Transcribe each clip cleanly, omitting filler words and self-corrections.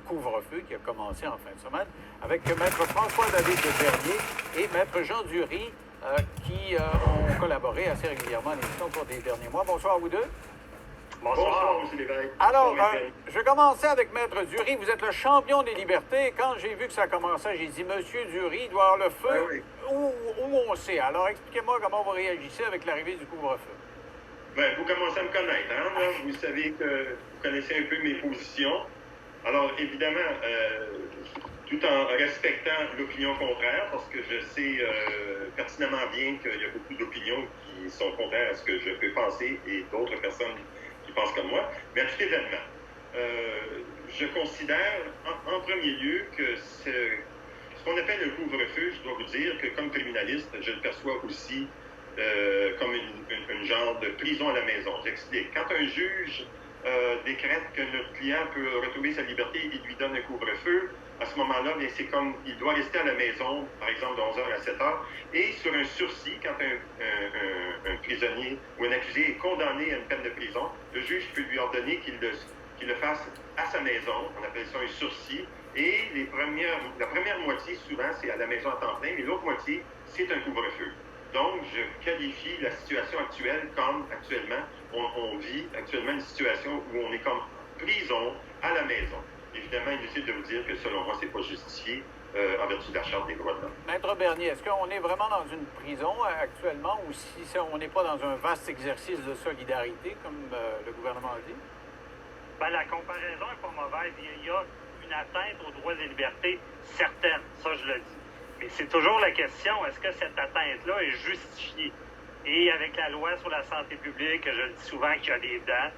couvre-feu qui a commencé en fin de semaine avec Maître François-David Bernier et Maître Jean Dury qui ont collaboré assez régulièrement à l'émission au cours des derniers mois. Bonsoir à vous deux. Bonsoir, M. Lévesque. Alors, je commençais avec Maître Dury. Vous êtes le champion des libertés. Quand j'ai vu que ça commençait, j'ai dit, Monsieur Dury, il doit avoir le feu. Oui. Où on sait. Alors, expliquez-moi comment vous réagissez avec l'arrivée du couvre-feu. Bien, vous commencez à me connaître, hein? Là, vous savez que vous connaissez un peu mes positions. Alors, évidemment, tout en respectant l'opinion contraire, parce que je sais pertinemment bien qu'il y a beaucoup d'opinions qui sont contraires à ce que je peux penser et d'autres personnes qui pensent comme moi, mais à tout événement. Je considère en premier lieu que ce qu'on appelle le couvre-feu, je dois vous dire que comme criminaliste, je le perçois aussi comme une genre de prison à la maison. J'explique. Quand un juge décrète que notre client peut retrouver sa liberté et lui donne un couvre-feu, à ce moment-là, c'est comme il doit rester à la maison, par exemple de 11h à 7h, et sur un sursis, quand un prisonnier ou un accusé est condamné à une peine de prison, le juge peut lui ordonner qu'il le fasse à sa maison, on appelle ça un sursis, et la première moitié, souvent, c'est à la maison à temps plein, mais l'autre moitié, c'est un couvre-feu. Donc, je qualifie la situation actuelle comme, actuellement, on vit actuellement une situation où on est comme prison à la maison. Évidemment, inutile de vous dire que, selon moi, c'est pas justifié en vertu de la Charte des droits de l'homme. Maître Bernier, est-ce qu'on est vraiment dans une prison actuellement ou si on n'est pas dans un vaste exercice de solidarité, comme le gouvernement a dit? Bien, la comparaison n'est pas mauvaise. Il y a une atteinte aux droits et libertés certaine, ça je le dis. Mais c'est toujours la question, est-ce que cette atteinte-là est justifiée? Et avec la loi sur la santé publique, je le dis souvent qu'il y a des dents,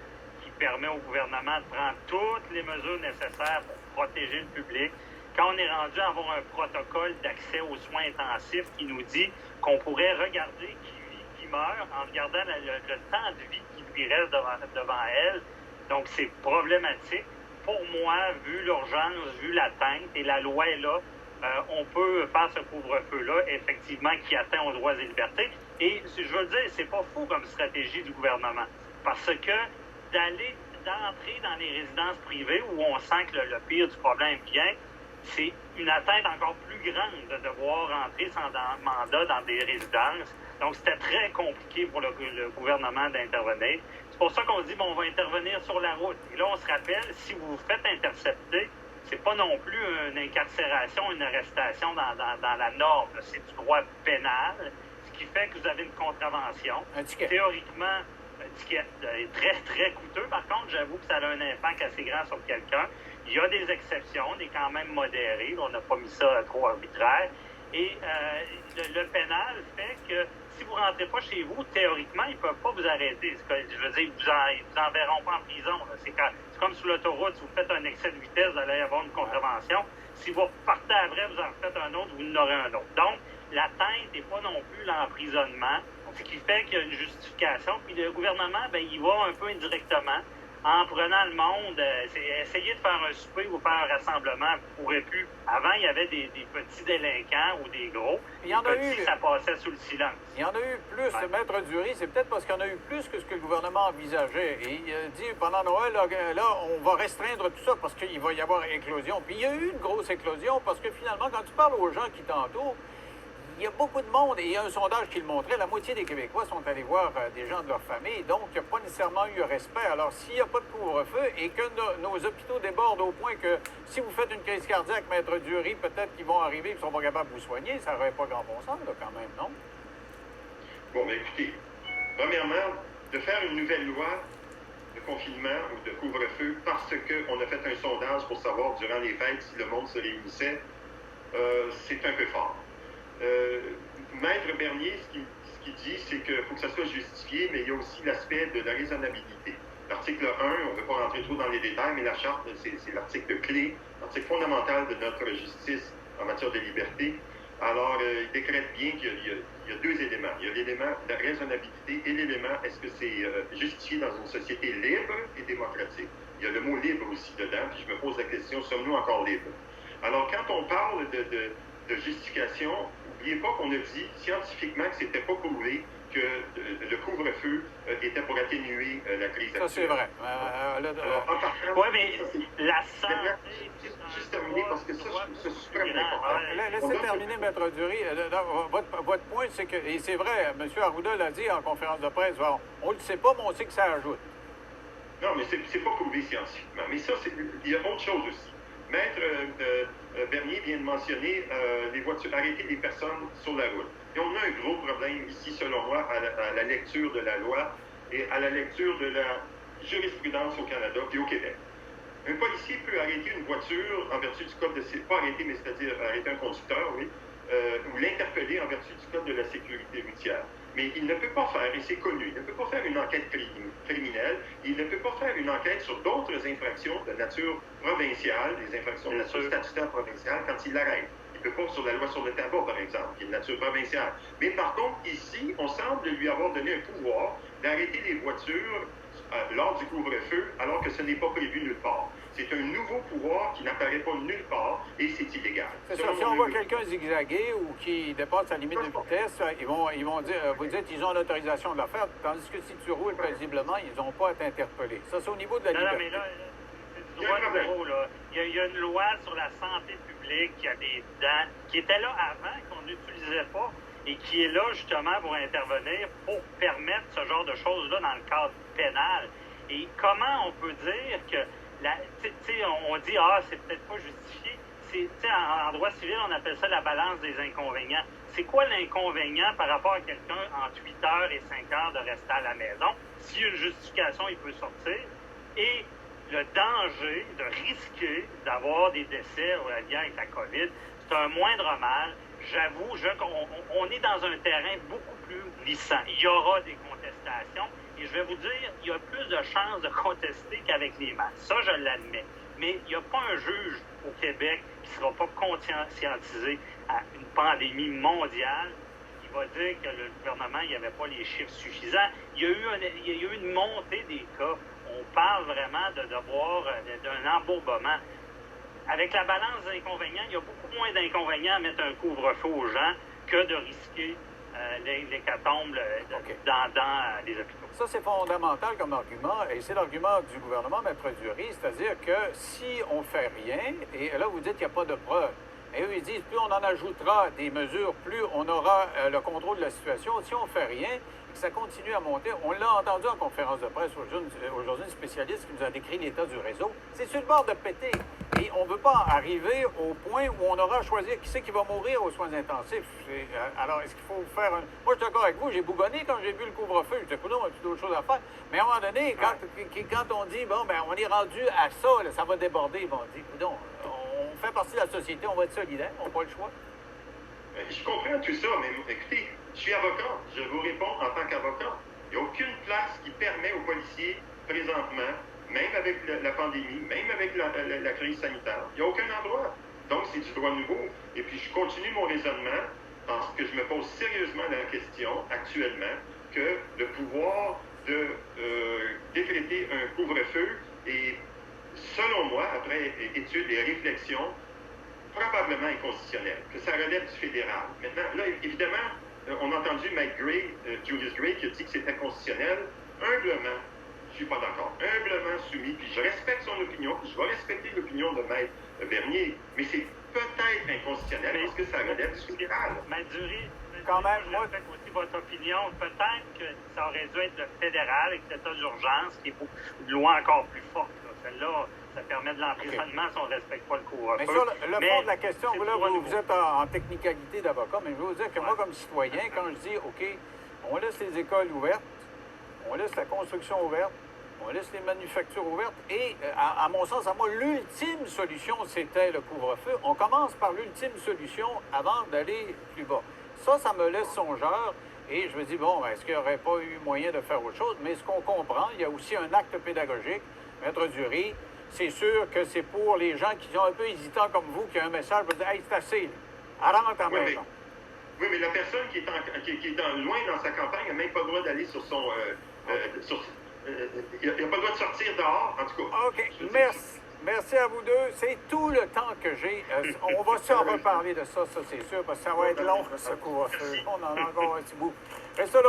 qui permet au gouvernement de prendre toutes les mesures nécessaires pour protéger le public. Quand on est rendu à avoir un protocole d'accès aux soins intensifs qui nous dit qu'on pourrait regarder qui vit, qui meurt, en regardant le temps de vie qui lui reste devant elle, donc c'est problématique. Pour moi, vu l'urgence, vu l'atteinte, et la loi est là, on peut faire ce couvre-feu-là, effectivement, qui atteint aux droits et libertés. Et je veux dire, c'est pas fou comme stratégie du gouvernement. Parce que d'entrer dans les résidences privées où on sent que le pire du problème vient, c'est une atteinte encore plus grande de devoir entrer sans mandat dans des résidences. Donc, c'était très compliqué pour le gouvernement d'intervenir. C'est pour ça qu'on dit, bon, on va intervenir sur la route. Et là, on se rappelle, si vous vous faites intercepter, c'est pas non plus une incarcération, une arrestation dans la norme. C'est du droit pénal, ce qui fait que vous avez une contravention. Un ticket. Théoriquement, un ticket est très, très coûteux. Par contre, j'avoue que ça a un impact assez grand sur quelqu'un. Il y a des exceptions, on est quand même modéré. On n'a pas mis ça trop arbitraire. Et le pénal fait que si vous ne rentrez pas chez vous, théoriquement, ils ne peuvent pas vous arrêter. Je veux dire, ils vous enverront pas en prison. C'est comme sur l'autoroute, si vous faites un excès de vitesse, vous allez avoir une contravention. Si vous repartez après, vous en faites un autre, vous en aurez un autre. Donc, l'atteinte n'est pas non plus l'emprisonnement, ce qui fait qu'il y a une justification. Puis le gouvernement, il va un peu indirectement. En prenant le monde, essayer de faire un souper ou faire un rassemblement, vous ne pourrez plus. Avant, il y avait des petits délinquants ou des gros. Il y en a eu. Ça passait sous le silence. Il y en a eu plus. Ouais. Maître Dury, c'est peut-être parce qu'il y en a eu plus que ce que le gouvernement envisageait. Et il a dit, pendant Noël, là, on va restreindre tout ça parce qu'il va y avoir éclosion. Puis il y a eu une grosse éclosion parce que finalement, quand tu parles aux gens qui t'entourent, il y a beaucoup de monde, et il y a un sondage qui le montrait, la moitié des Québécois sont allés voir des gens de leur famille, donc il n'y a pas nécessairement eu respect. Alors, s'il n'y a pas de couvre-feu et que nos hôpitaux débordent au point que si vous faites une crise cardiaque, Maître Dury, peut-être qu'ils vont arriver et qu'ils ne sont pas capables de vous soigner, ça n'aurait pas grand bon sens, là, quand même, non? Bon, mais écoutez, premièrement, de faire une nouvelle loi de confinement ou de couvre-feu parce qu'on a fait un sondage pour savoir, durant les fêtes, si le monde se réunissait, c'est un peu fort. Maître Bernier, ce qu'il dit, c'est qu'il faut que ça soit justifié, mais il y a aussi l'aspect de la raisonnabilité. L'article 1, on ne veut pas rentrer trop dans les détails, mais la Charte, c'est l'article clé, l'article fondamental de notre justice en matière de liberté. Alors, il décrète bien qu'il y a deux éléments. Il y a l'élément de la raisonnabilité et l'élément, est-ce que c'est justifié dans une société libre et démocratique? Il y a le mot libre aussi dedans, puis je me pose la question, sommes-nous encore libres? Alors, quand on parle de justification, n'oubliez pas qu'on a dit scientifiquement que c'était pas prouvé que le couvre-feu était pour atténuer la crise actuelle. Ça, c'est vrai. Oui, mais la santé, Laissez terminer, Maître Dury. Votre point, c'est que, et c'est vrai, M. Arruda l'a dit en conférence de presse, on ne le sait pas, mais on sait que ça ajoute. Non, mais c'est pas prouvé scientifiquement. Mais ça, il y a autre chose aussi. Maître Bernier vient de mentionner les voitures, arrêter les personnes sur la route. Et on a un gros problème ici, selon moi, à la lecture de la loi et à la lecture de la jurisprudence au Canada et au Québec. Un policier peut arrêter une voiture en vertu du code de... Pas arrêter, mais c'est-à-dire arrêter un conducteur, oui, ou l'interpeller en vertu du code de la sécurité routière. Mais il ne peut pas faire, et c'est connu, il ne peut pas faire une enquête criminelle, il ne peut pas faire une enquête sur d'autres infractions de nature provinciale, des infractions de nature statutaire provinciale, quand il l'arrête. Il ne peut pas sur la loi sur le tabac, par exemple, qui est de nature provinciale. Mais par contre, ici, on semble lui avoir donné un pouvoir d'arrêter les voitures lors du couvre-feu, alors que ce n'est pas prévu nulle part. C'est un nouveau pouvoir qui n'apparaît pas nulle part et c'est illégal. C'est ça. Si on voit quelqu'un zigzaguer ou qui dépasse sa limite de vitesse, ils vont dire, vous dites qu'ils ont l'autorisation de le faire, tandis que si tu roules paisiblement, ils n'ont pas à t'interpeller. Ça, c'est au niveau de la liberté. Non, mais là, c'est du droit nouveau, là. Il y a une loi sur la santé publique qui était là avant, qu'on n'utilisait pas, et qui est là justement pour intervenir, pour permettre ce genre de choses-là dans le cadre pénal. Et comment on peut dire que on dit, c'est peut-être pas justifié. En droit civil, on appelle ça la balance des inconvénients. C'est quoi l'inconvénient par rapport à quelqu'un entre 8 heures et 5 heures de rester à la maison? S'il y a une justification, il peut sortir. Et le danger de risquer d'avoir des décès liés avec la COVID, c'est un moindre mal. J'avoue, on est dans un terrain beaucoup plus glissant. Il y aura des contestations. Et je vais vous dire, il y a plus de chances de contester qu'avec les masques. Ça, je l'admets. Mais il n'y a pas un juge au Québec qui ne sera pas conscientisé à une pandémie mondiale qui va dire que le gouvernement n'y avait pas les chiffres suffisants. Il y a eu une montée des cas. On parle vraiment d'un embourbement. Avec la balance des inconvénients, il y a beaucoup moins d'inconvénients à mettre un couvre-feu aux gens que de risquer l'hécatombe dans les hôpitaux. Ça, c'est fondamental comme argument, et c'est l'argument du gouvernement, Maître Dury, c'est-à-dire que si on ne fait rien, et là, vous dites qu'il n'y a pas de preuves, et eux, ils disent, plus on en ajoutera des mesures, plus on aura le contrôle de la situation. Si on ne fait rien, et que ça continue à monter, on l'a entendu en conférence de presse aujourd'hui, un spécialiste qui nous a décrit l'état du réseau, c'est sur le bord de péter. Et on ne veut pas arriver au point où on aura choisi qui c'est qui va mourir aux soins intensifs. Alors, est-ce qu'il faut faire un... Moi, je suis d'accord avec vous, j'ai bougonné quand j'ai vu le couvre-feu. Je disais, écoute, on a d'autres choses à faire. Mais à un moment donné, quand on dit, bon, ben, on est rendu à ça, là, ça va déborder, bon, on dit, écoute, on fait partie de la société, on va être solidaire, on n'a pas le choix. Je comprends tout ça, mais écoutez, je suis avocat. Je vous réponds en tant qu'avocat. Il n'y a aucune place qui permet aux policiers, présentement, même avec la pandémie, même avec la crise sanitaire, il n'y a aucun endroit. Donc, c'est du droit nouveau. Et puis, je continue mon raisonnement parce que je me pose sérieusement la question, actuellement, que le pouvoir de décréter un couvre-feu est, selon moi, après études et réflexions, probablement inconstitutionnel, que ça relève du fédéral. Maintenant, là, évidemment, on a entendu Mike Gray, Julius Gray, qui a dit que c'était constitutionnel. Humblement, je ne suis pas d'accord. Humblement soumis, puis je respecte son opinion, puis je vais respecter l'opinion de Maître Bernier, mais c'est peut-être inconstitutionnel parce que ça relève du fédéral. Maître Dury, quand même, je respecte aussi votre opinion. Peut-être que ça aurait dû être le fédéral avec l'état d'urgence, qui est une loi encore plus forte. Celle-là, ça permet de l'emprisonnement si on ne respecte pas le couvre-feu. Mais sur le fond de la question, vous êtes en technicalité d'avocat, mais je veux vous dire que moi, comme citoyen, quand je dis, OK, on laisse les écoles ouvertes, on laisse la construction ouverte, on laisse les manufactures ouvertes, et à mon sens, à moi, l'ultime solution, c'était le couvre-feu. On commence par l'ultime solution avant d'aller plus bas. Ça me laisse songeur, et je me dis, bon, est-ce qu'il n'y aurait pas eu moyen de faire autre chose? Mais ce qu'on comprend, il y a aussi un acte pédagogique. Maître Dury, c'est sûr que c'est pour les gens qui sont un peu hésitants comme vous, qui a un message pour dire, hey, c'est assez, là. Rentre en maison. Oui, mais la personne qui est loin dans sa campagne n'a même pas le droit d'aller sur son... il n'a pas le droit de sortir dehors, en tout cas. OK, merci à vous deux. C'est tout le temps que j'ai. On va s'en reparler de ça, c'est sûr, parce que ça va être long, ce couvre-feu. On en a encore un petit bout. Restez là.